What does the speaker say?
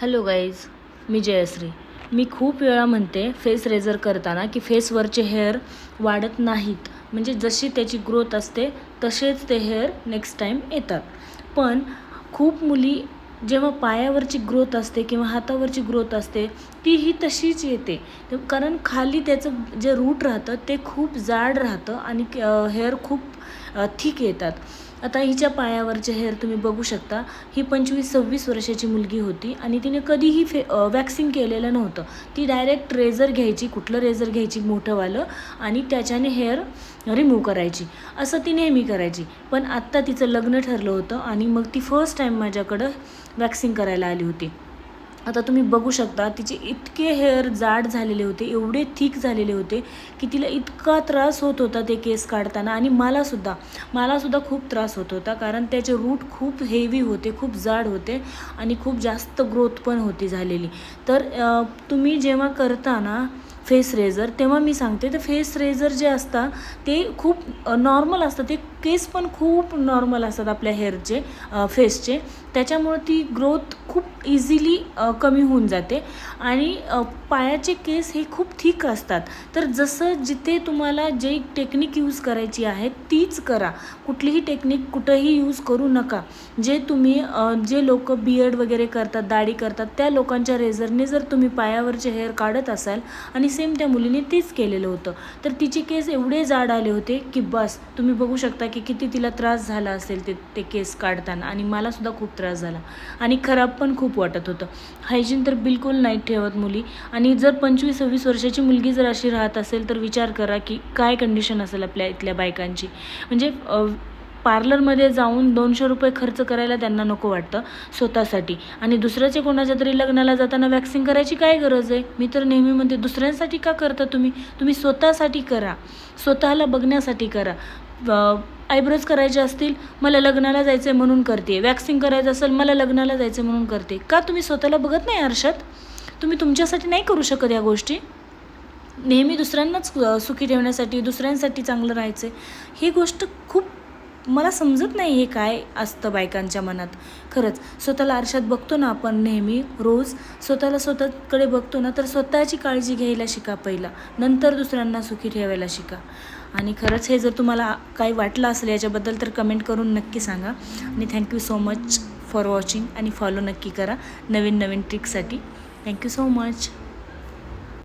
Hello guys, मी जयश्री. मी खूप वेळा म्हणते फेस रेझर करताना की फेसवरचे हेअर वाढत नाहीत, म्हणजे जशी त्याची ग्रोथ असते तसेच ते हेअर नेक्स्ट टाईम येतात. पण खूप मुली जेव्हा पायावरची ग्रोथ असते किंवा हातावरची ग्रोथ असते तीही तशीच येते, कारण खाली त्याचं जे रूट राहतं ते खूप जाड राहतं आणि हेअर खूप थिक येतात. आता हिच्या पायावरचे हेअर तुम्ही बघू शकता. ही 25-26 वर्षाची मुलगी होती आणि तिने कधीही वॅक्सिंग केलेलं नव्हतं. ती डायरेक्ट रेझर घ्यायची, कुठलं रेझर घ्यायची मोठंवालं, आणि त्याच्याने हेअर रिमूव्ह करायची. असं ती नेहमी करायची. पण आत्ता तिचं लग्न ठरलं होतं आणि मग ती फर्स्ट टाईम माझ्याकडं वॅक्सिंग करायला आली होती. आता तुम्ही बघू शकता तिचे इतके हेअर जाड झालेले होते, एवढे थिक झालेले होते की तिला इतका त्रास होत होता ते केस काढताना. आणि मलासुद्धा खूप त्रास होत होता, कारण त्याचे रूट खूप हेवी होते, खूप जाड होते आणि खूप जास्त ग्रोथ पण होती झालेली. तर तुम्ही जेव्हा करता ना फेस रेझर, तेव्हा मी सांगते तर फेस रेझर जे असतात ते खूप नॉर्मल असतं. ते केस पण खूप नॉर्मल असतात आपल्या हेअरचे, फेसचे. त्याच्यामुळे ती ग्रोथ खूप इझिली कमी होऊन जाते. आणि पायाचे केस हे खूप थिक असतात. तर जसं जिथे तुम्हाला जे टेक्निक यूज करायची आहे तीच करा. कुठलीही टेक्निक कुठंही यूज करू नका. जे लोक बियर्ड वगैरे करतात, दाढी करतात, त्या लोकांच्या रेझरने जर तुम्ही पायावरचे हेअर काढत असाल, आणि सेम त्या मुलीने तेच केलेलं होतं, तर तिचे केस एवढे जाड आले होते की बस तुम्ही बघू शकता की किती तिला त्रास झाला असेल ते केस काढताना. आणि मलासुद्धा खूप त्रास झाला आणि खराब पण खूप वाटत होतं. हायजीन तर बिलकुल नाही ठेवत मुली. आणि जर 25-26 वर्षाची मुलगी जर अशी राहत असेल तर विचार करा की काय कंडिशन असेल आपल्या इथल्या बायकांची. म्हणजे पार्लरमध्ये जाऊन 200 रुपये खर्च करायला त्यांना नको वाटतं स्वतःसाठी, आणि दुसऱ्याच्या कोणाच्या तरी लग्नाला जाताना वॅक्सिंग करायची काय गरज आहे. मी तर नेहमी म्हणते दुसऱ्यांसाठी का करता तुम्ही स्वतःसाठी करा, स्वतःला बघण्यासाठी करा. आयब्रोज करायचे असतील, मला लग्नाला जायचं आहे म्हणून करते. वॅक्सिंग करायचं असेल, मला लग्नाला जायचं म्हणून करते. का तुम्ही स्वतःला बघत नाही आरशात? तुम्ही तुमच्यासाठी नाही करू शकत या गोष्टी? नेहमी दुसऱ्यांनाच सुखी ठेवण्यासाठी, दुसऱ्यांसाठी चांगलं राहायचं, ही गोष्ट खूप मला समजत नाही हे काय असतं बायकांच्या मनात. खरंच स्वतःला आरशात बघतो ना आपण नेहमी रोज, स्वतःकडे बघतो ना, तर स्वतःची काळजी घ्यायला शिका पहिला, नंतर दुसऱ्यांना सुखी ठेवायला शिका. आणि खरंच हे जर तुम्हाला काही वाटलं असेल याच्याबद्दल तर कमेंट करून नक्की सांगा. आणि thank you so much for watching, आणि फॉलो नक्की करा नवीन ट्रिकसाठी. Thank you so much.